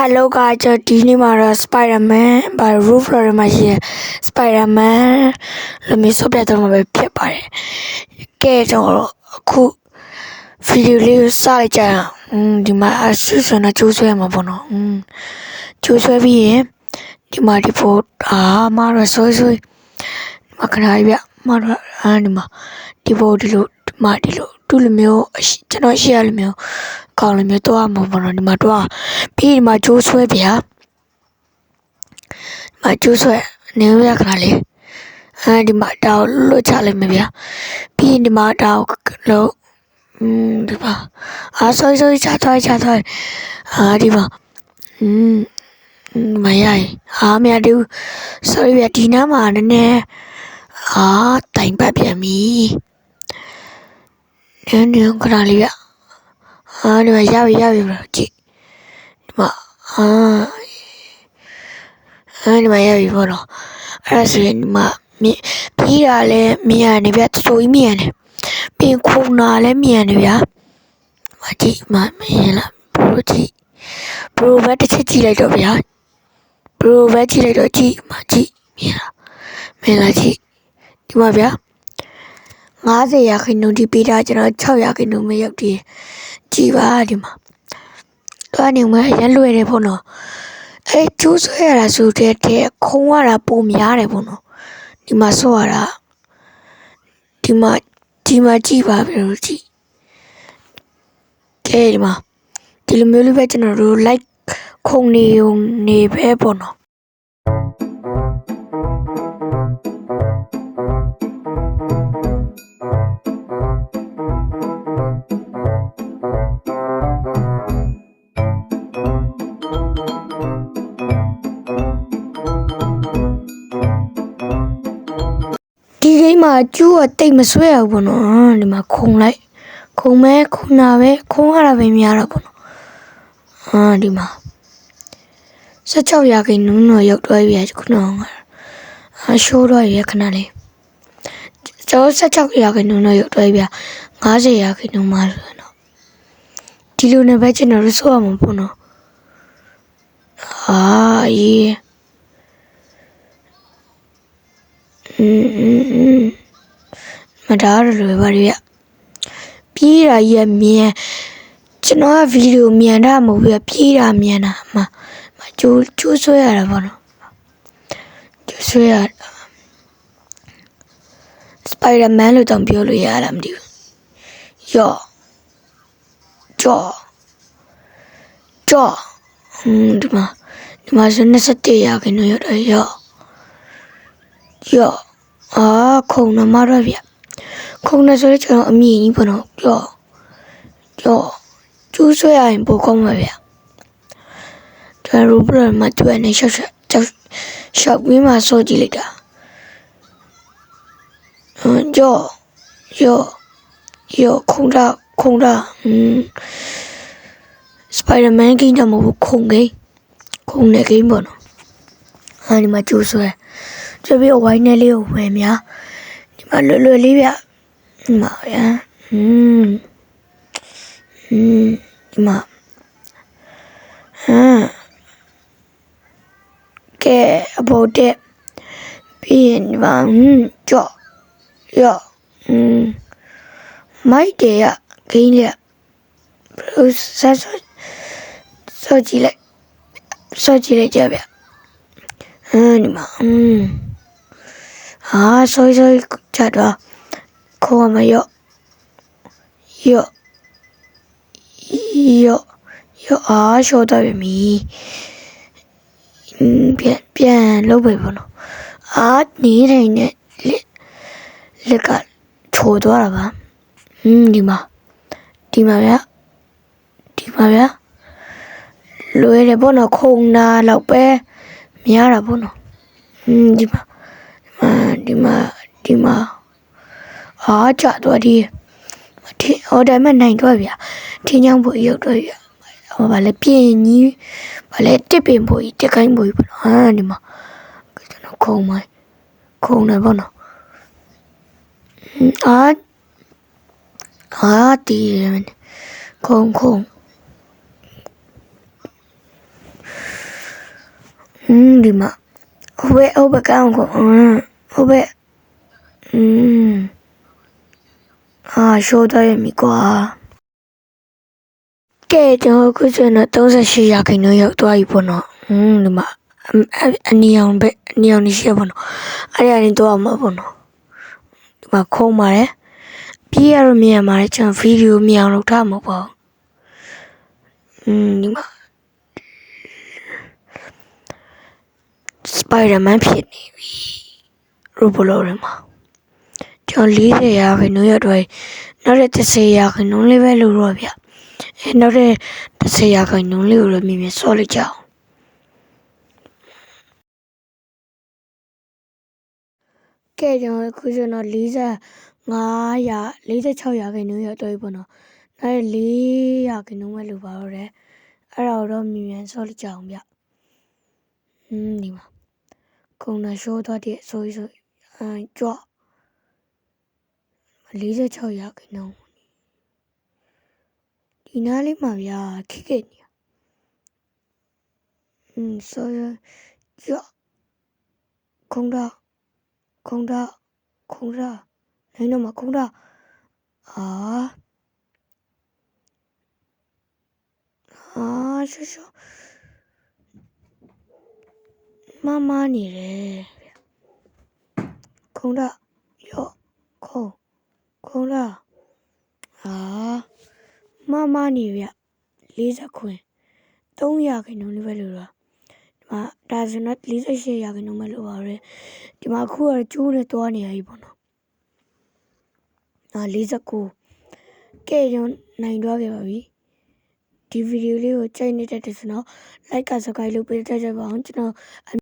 Hello guys ဒီနေ့မှာတော့ Spider-Man ဘာ Roof Florida မှာရှိတဲ့ Spider-Man လိုမျိုးစုပ်ပြတ်တော့မှာပဲဖြစ်ပါတယ်။ကဲကျွန်တော်တို့အခုဗီဒီယိုလေးကိုစလိုက်ကြအောင်။ဒီမှာဆွဆွနဲ့ကျိုးဆွဲမှာပေါ့နော်။ကျိုးဆွဲပြီးရင်ဒီမှာဒီဖို့မှာတော့ဆွဲဒီမှာခဏလေးပြမှာတော့ဒီမှာဒီဖို့ဒီလိုဒီမှာဒီလိုတူလိုမျိုးကျွန်တော်ရှိရလိုမျိုးကောင်းလိုမျိုးတော့မှာပေါ့နော်ဒီမှာတော့ပြီးဒီမှာကျိုးဆွဲပြမှာကျိုးဆွဲနေရခဏလေးဒီမှာတောက်လွတ်ချလိုက်မယ်ဗျာပြီးဒီမှာတောက်လို့ဒီမှာဆွဲချသွားဒီမှာမရမရတူ sorry ဗျာဒီနားမှာနည်းနည်းတိုင်ပတ်ပြန်ပြီနည်းခဏလေးဗျာဒီမှာရပြီကြည့်ဒီမှာဒီမှာရပြီပေါ့နော်အဲ့ဒါဆိုရင်ဒီမှာပြီးတာလဲမြင်ရတယ်ဗျာစိုးကြီးမြင်ရတယ်ပြီးခုနာလဲမြင်ရတယ်ဗျာမကြည့်မမြင်လားဘရိုကြည့်ဘရိုပဲတစ်ချက်ကြည့်လိုက်တော့ဗျာဘရိုပဲကြည့်လိုက်တော့ကြည့်မကြည့်မြင်လားကြည့်ဒီမှာဗျာ50 ရာခိုင်နှုန်းဒီပေးတာကျွန်တော်6 ရာခိုင်နှုန်းမရောက်တည်ကြည်ပါဒီမှာတော့နေမှာရလွယ်တယ်ပေါ့နော်ကျိုးဆွဲရတာဆိုတဲ့ခုံရတာပုံများတယ်ပေါ့နော်ဒီမှာဆော့ရတာဒီမှာကြည့်ပါဘယ်လိုကြည့်ကဲဒီမှာဒီလိုမျိုးလေးပဲကျွန်တော်တို့ like ခုံနေပဲပေါ့နော်ဒီကိန်းမှာကျိုးကတိတ်မဆွဲရဘူးပေါ့နော်ဒီမှာခုံလိုက်ခုံနာပဲခုံရတာပဲများတော့ပေါ့နော်ဒီမှာ16 ရာခိုင်နှုန်းတော့ရောက်သွားပြီခုနကရှိုးတော့ရခဏလေးကျွန်တော်16 ရာခိုင်နှုန်းတော့ရောက်သွားပြီ50 ရာခိုင်နှုန်းမှဆိုတော့ဒီလိုနဲ့ပဲကျွန်တော်တို့ဆိုရမှာပေါ့နော်ရေးမတားရလွယ်ပါလေပြေးတာကြီးမြင်ကျွန်တော်ကဗီဒီယိုမြင်တာမဟုတ်ဘူးပြေးတာမြင်တာမကျိုးဆွဲရတာပေါ့နော်ကျိုးဆွဲရSpider-Man လို့တောင်ပြောလို့ရတာမသိဘူးကြောဒီမှာဆို27 ရာခိုင်နှုန်းရောက်တော့ခုံနမရဗျခုံနေဆိုကျွန်တော်အမြင်ကြီးပေါ့နော်ကျိုးဆွဲရရင်ပိုကောင်းမှာဗျကျွန်တော်ဘယ်မှာတွေ့နေရှောက်ပြီးမှစောကြည့်လိုက်တာခုံတာSpider-Man ကိန်းတော့မဟုတ်ခုံနေကိန်းပေါ့နော်ဒီမှာကျိုးဆွဲကြပြီးဝိုင်းနေလေးကိုဝယ်များဒီမှာလွယ်လေးဗျဒီမှာဗျာဒီမှာကဲအပေါ်တက်ပြီးရင်ဒီမှာမိုက်တယ်ဂိမ်းလေးစောကြည့်လိုက်ကြဗျဒီမှာဆွဲချတော့ခေါ်မရော့ရှော့တော့ပြီပြန်လုပ်ပဲပေါ့နော်နေတိုင်းနဲ့လက်ကချိုးသွားတာပါဒီမှာဗျလွယ်တယ်ပေါ့နော်ခုံနာတော့ပဲများတာပေါ့နော်ဒီမှာကြသွားဒီဒါမှနိုင်တော့ဗျာထင်းချောင်းဖို့ရောက်တော့ဗျာဘာလဲပြင်းကြီးဘာလဲတစ်ပင်ဖို့တက်ခိုင်းဖို့ပေါ့နော်ဒီမှာကျွန်တော်ခုံနေပေါ့နော်တီးခုံ ဒီမှာဟုတ်ပဲကောင်းကိုဟုတ်ပဲရှိုးသွားရမီကွာကဲကျွန်တော်ခုဆိုတော့38ရာခိုင်နှုန်းရောက်သွားပြီပေါ့နော်ဒီမှာအနီအောင်နေရှိရပေါ့နော်အဲ့ဒါနေတော့မှာပေါ့နော်ဒီမှာခုံးပါတယ်ပြေးရတော့မြင်ရပါတယ်ကျွန်တော်ဗီဒီယိုမြင်အောင်လုပ်ထားမှာပေါ့ဒီမှာSpider-Man ဖြစ်နေပြီ Roblox ထဲမှာကျွန်တော်40ရာခိုင်နှုန်းရောက်တော့နောက်တဲ့30ရာခိုင်နှုန်းလေးပဲလို့တော့ဗျနောက်တဲ့30ရာခိုင်နှုန်းလေးကိုလည်းမြင်စောလိုက်ကြအောင်ကဲကျွန်တော်ခုဆိုတော့46ရာခိုင်နှုန်းရောက်တော့ပြီပေါ့နော်နောက်4ရာခိုင်နှုန်းပဲလို့ပါတော့တယ်အဲ့ဒါတော့မြင်စောလိုက်ကြအောင်ဗျဒီမှာခုံနာရှိုးသွားတဲ့ဆိုကြွ46ရာခိုင်နှုန်းဒီနားလေးမှာဗျာခိနေဆိုကြွခုံတာနိုင်တော့မှာခုံတာရှောမနေတယ်ခုံတာရော့ခုံတာမနေဗျ40ခွင်3ရာခိုင်နှုန်းလေးပဲလို့လားဒီမှာဒါဆိုတော့48ရာခိုင်နှုန်းပဲလို့ပါပဲဒီမှာအခုကတော့ကျိုးနဲ့သွားနေရပြီပေါ့နော်49ကဲကျွန်တော်နိုင်သွားခဲ့ပါပြီဒီဗီဒီယိုလေးကိုကြိုက်နေတဲ့ဆိုတော့ like က subscribe လုပ်ပေးကြပါအောင်ကျွန်တော်